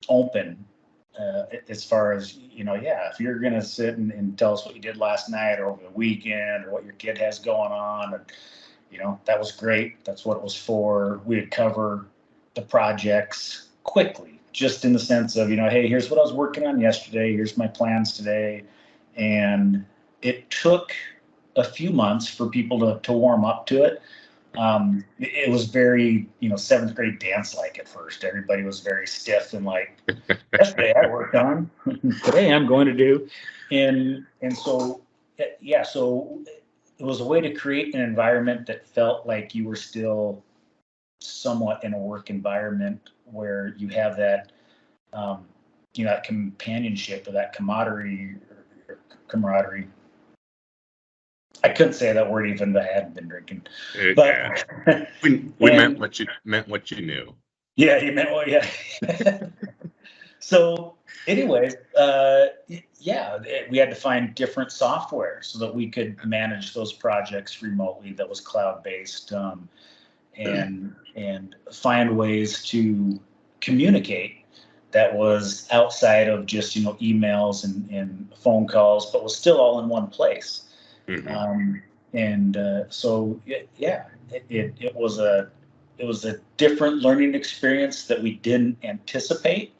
open as far as, if you're going to sit and tell us what you did last night or over the weekend or what your kid has going on, and, that was great. That's what it was for. We'd cover the projects quickly, just in the sense of, hey, here's what I was working on yesterday. Here's my plans today. And it took a few months for people to warm up to it. It was very, seventh grade dance like at first. Everybody was very stiff and like, yesterday I worked on, today I'm going to do. And so, yeah, so it was a way to create an environment that felt like you were still somewhat in a work environment where you have that, that companionship or that camaraderie. I couldn't say that word even if I hadn't been drinking. But we meant what you knew. Yeah, you meant well, yeah. So, anyways, we had to find different software so that we could manage those projects remotely. That was cloud-based, and find ways to communicate that was outside of just emails and phone calls, but was still all in one place. Mm-hmm. So it was a different learning experience that we didn't anticipate,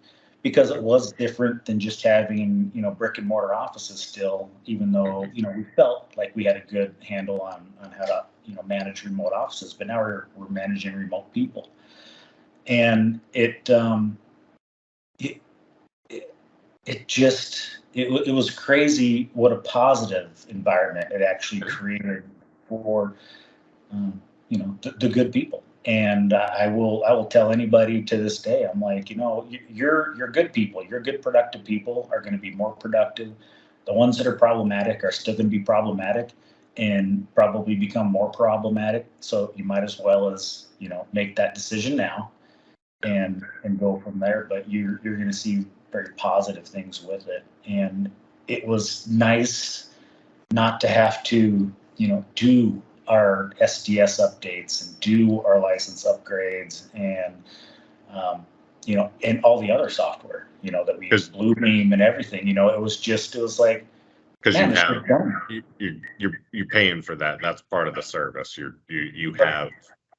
because it was different than just having brick and mortar offices still, even though we felt like we had a good handle on how to manage remote offices, but now we're managing remote people. And it was crazy what a positive environment it actually created for the good people. And I will tell anybody to this day, I'm like, you're good people. You're good productive people are going to be more productive. The ones that are problematic are still going to be problematic and probably become more problematic. So you might as well as make that decision now and go from there. But you're going to see very positive things with it. And it was nice not to have to do our SDS updates and do our license upgrades and and all the other software that we use, Bluebeam and everything. It was like, because you're paying for that. That's part of the service. You have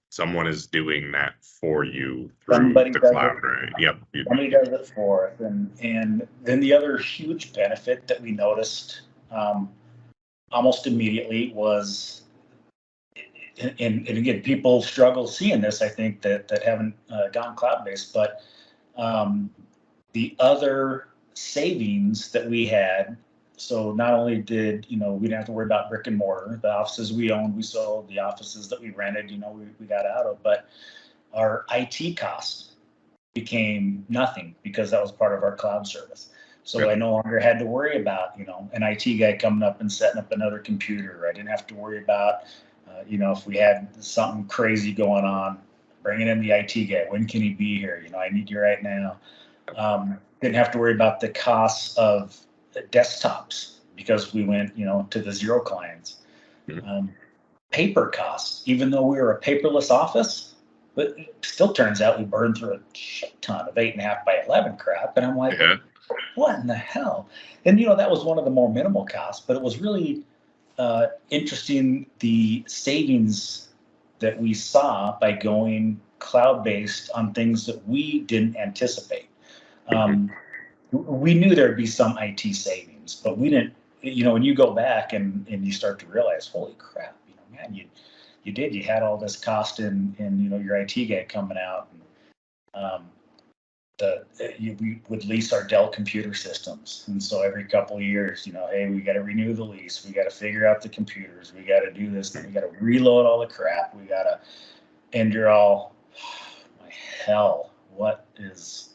someone is doing that for you through the cloud, right? Yep. Somebody does it for us. And then the other huge benefit that we noticed almost immediately was, and again, people struggle seeing this, I think, that haven't gone cloud-based, but the other savings that we had, so not only did, we didn't have to worry about brick and mortar, the offices we owned, we sold, the offices that we rented, we got out of, but our IT costs became nothing because that was part of our cloud service. So yep. I no longer had to worry about, an IT guy coming up and setting up another computer. I didn't have to worry about, if we had something crazy going on, bringing in the IT guy. When can he be here? I need you right now. Didn't have to worry about the costs of desktops because we went, to the zero clients. Paper costs, even though we were a paperless office, but it still turns out we burned through a shit ton of 8.5 by 11 crap. And I'm like, what in the hell? And, that was one of the more minimal costs, but it was really interesting, the savings that we saw by going cloud-based on things that we didn't anticipate. We knew there'd be some IT savings, but we didn't, when you go back and you start to realize, holy crap, man, you had all this cost in your IT guy coming out. We would lease our Dell computer systems. And so every couple of years, hey, we got to renew the lease. We got to figure out the computers. We got to do this. We got to reload all the crap. We got to, and you're all, my hell, what is,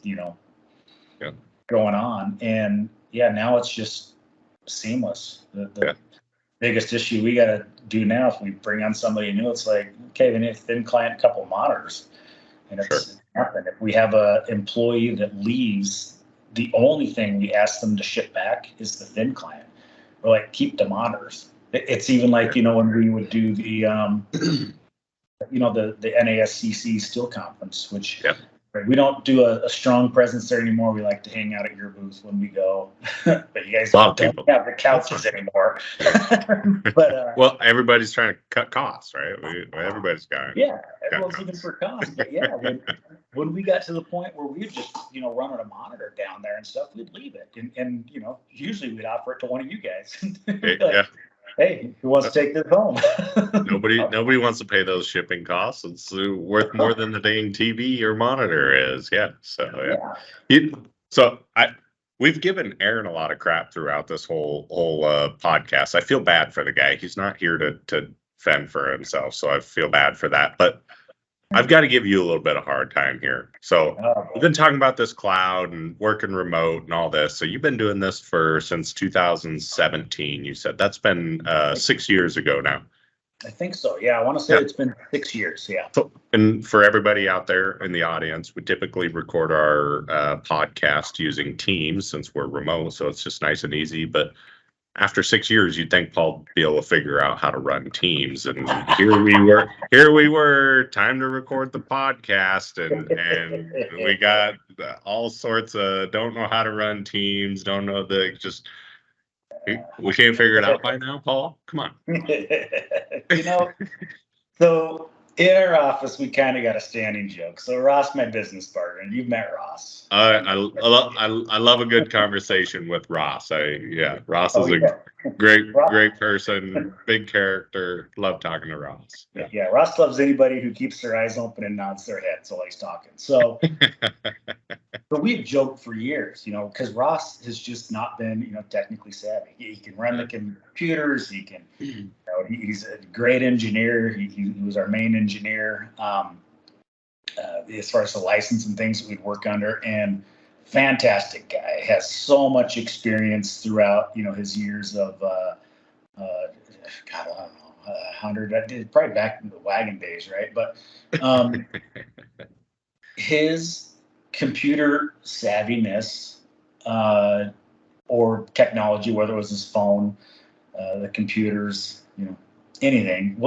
going on? And now it's just seamless. The biggest issue we got to do now, if we bring on somebody new, it's like, okay, then client a couple of monitors. and it's nothing. If we have a employee that leaves, the only thing we ask them to ship back is the thin client. We're like, keep the monitors. It's even like, when we would do the, the NASCC Steel Conference, which we don't do a strong presence there anymore. We like to hang out at your booth when we go, but you guys don't have the couches anymore. But well, everybody's trying to cut costs, right? Everybody's got everyone's looking for costs. But when we got to the point where we were just running a monitor down there and stuff, we'd leave it, and usually we'd offer it to one of you guys. Hey, who wants to take this home? Nobody wants to pay those shipping costs. It's worth more than the dang TV or monitor is. Yeah. So we've given Aaron a lot of crap throughout this whole podcast. I feel bad for the guy. He's not here to fend for himself, so I feel bad for that. But I've got to give you a little bit of hard time here. So we've been talking about this cloud and working remote and all this. So you've been doing this since 2017. You said that's been 6 years ago now. I think so. Yeah, I want to say it's been 6 years. Yeah. So, and for everybody out there in the audience, we typically record our podcast using Teams since we're remote. So it's just nice and easy. But after 6 years, you'd think Paul would be able to figure out how to run Teams, and here we were, time to record the podcast, and we got all sorts of don't know how to run Teams, don't know we can't figure it out by now, Paul. Come on. So in our office, we kind of got a standing joke. So Ross, my business partner, and you've met Ross. I love a good conversation with Ross. Ross is a great person, big character. Love talking to Ross. Yeah, Ross loves anybody who keeps their eyes open and nods their heads while he's talking. So, but we've joked for years, because Ross has just not been, technically savvy. He can run the computers. He can, he's a great engineer. He was our main engineer. As far as the license and things that we'd work under, and fantastic guy, has so much experience throughout, his years of, God, I don't know, 100, probably back in the wagon days, right? But his computer savviness or technology, whether it was his phone, the computers, anything,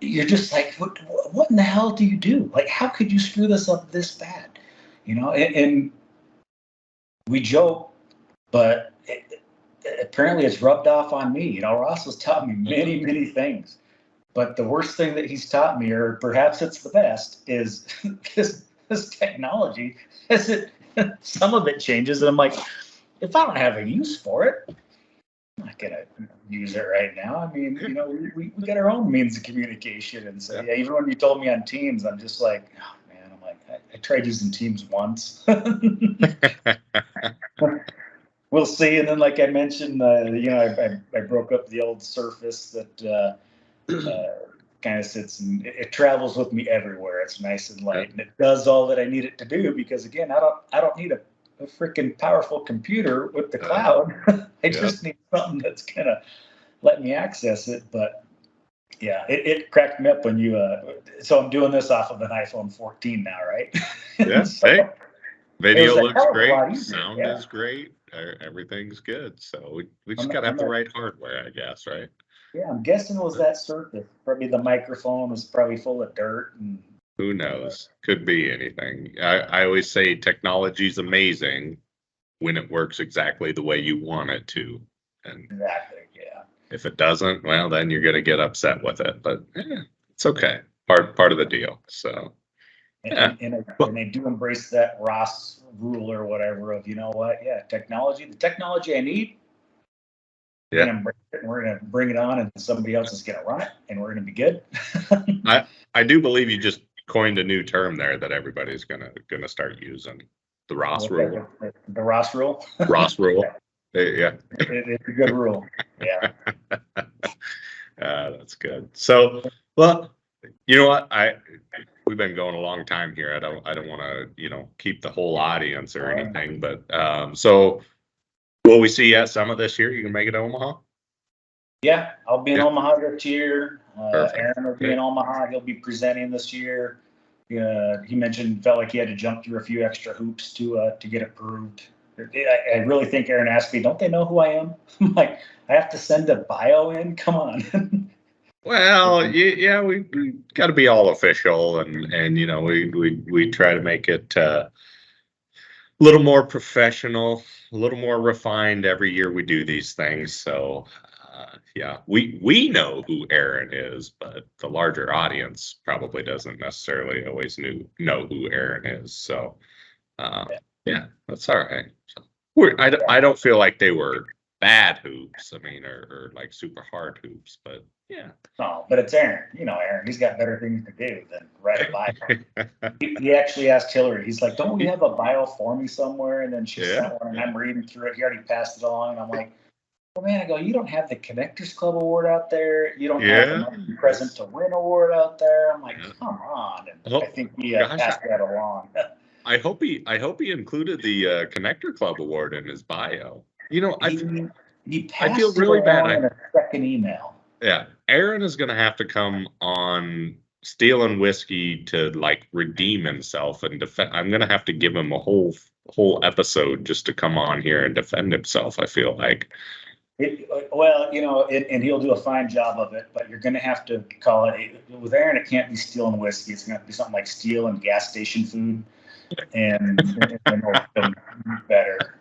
you're just like, what in the hell do you do? Like, how could you screw this up this bad? And we joke, but apparently it's rubbed off on me. Ross has taught me many, many things, but the worst thing that he's taught me, or perhaps it's the best, is this technology. Some of it changes, and I'm like, if I don't have a use for it, I'm not gonna use it right now. I mean, we got our own means of communication, and so even when you told me on Teams, I'm just like, oh man, I'm like, I tried using Teams once. We'll see. And then, like I mentioned, I broke up the old Surface that kind of sits and it travels with me everywhere. It's nice and light, and it does all that I need it to do. Because again, I don't need a freaking powerful computer with the cloud. I just need something that's gonna let me access it. But yeah, it cracked me up when you so I'm doing this off of an iPhone 14 now, right? Yeah. So, hey, video looks great, easier, sound is great, everything's good. So we just gotta have the right hardware, I guess, right? Yeah, I'm guessing it was that Surface. Probably the microphone was probably full of dirt and. Who knows? Could be anything. I always say technology's amazing when it works exactly the way you want it to. And exactly, yeah. If it doesn't, well, then you're going to get upset with it. But it's okay. Part of the deal. So. And they do embrace that Ross rule or whatever of, the technology I need. We're gonna embrace it, and we're gonna bring it on, and somebody else is gonna run it, and we're gonna be good. I do believe you just coined a new term there that everybody's gonna start using. The Ross rule. The Ross rule. Ross rule. Yeah. It's a good rule. Yeah. That's good. So, well, you know what? We've been going a long time here. I don't want to, keep the whole audience or anything, but so will we see you at Summit this year? You can make it to Omaha? Yeah, I'll be in Omaha this year. Aaron will be in Omaha. He'll be presenting this year. He mentioned felt like he had to jump through a few extra hoops to get approved. I really think Aaron asked me, "Don't they know who I am?" I'm like, "I have to send a bio in. Come on." Well, yeah, we got to be all official, and you know, we try to make it a little more professional, a little more refined every year we do these things. So, yeah, we know who Aaron is, but the larger audience probably doesn't necessarily always know who Aaron is. So, uh, yeah, that's all right. So, I don't feel like they were bad hoops. I mean, or like super hard hoops, but yeah. No, but it's Aaron. You know, Aaron. He's got better things to do than write a bio. He actually asked Hillary. He's like, "Don't we have a bio for me somewhere?" And then she Yeah. sent one, and I'm reading through it. He already passed it along, and I'm like, "Oh man!" I go, "You don't have the Connectors Club award out there. You don't have the Yeah. Monthly Present to Win award out there." I'm like, Yeah. "Come on!" And Oh, I think he gosh, passed that along. I hope he included the Connector Club award in his bio. You know, He I feel passed it really bad. along in a second email. Yeah, Aaron is gonna have to come on Steel and Whiskey to like redeem himself and defend. I'm gonna have to give him a whole episode just to come on here and defend himself. I feel like. Well, you know, and he'll do a fine job of it, but you're going to have to call it with Aaron. It can't be Steel and Whiskey. It's going to be something like Steel and Gas Station Food, and it'll be better.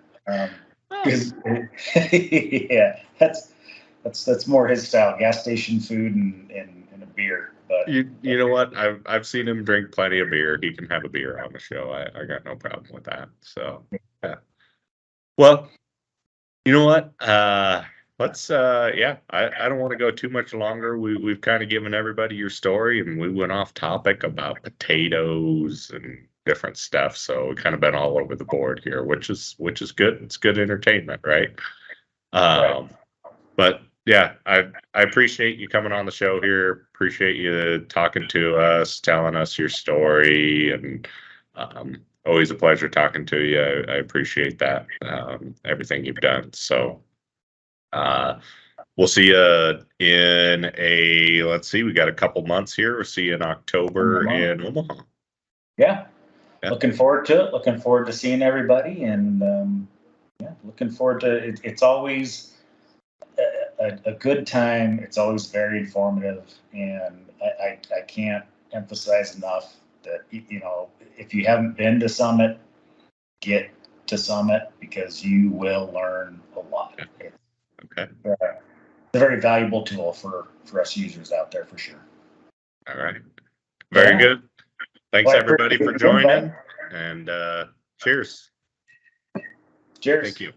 Because yeah, that's more his style. Gas station food and a beer. But You know what? I've seen him drink plenty of beer. He can have a beer on the show. I got no problem with that. So yeah. Well, you know what? Let's yeah, I don't want to go too much longer. We've kind of given everybody your story and we went off topic about potatoes and different stuff. So we kind of been all over the board here, which is good. It's good entertainment, right? right. Um, but yeah, I appreciate you coming on the show here. Appreciate you talking to us, telling us your story, and always a pleasure talking to you. I appreciate that, everything you've done. So uh, we'll see you in let's see, we got a couple months here. We'll see you in October in Omaha. Yeah. Yeah. Looking forward to it. Looking forward to seeing everybody, and yeah, looking forward to it. It's always a good time. It's always very informative, and I can't emphasize enough that you know, if you haven't been to Summit, get to Summit because you will learn a lot. Okay. It's a very valuable tool for us users out there for sure. All right. Very good. Thanks Well, everybody for joining, and cheers. Cheers. Thank you.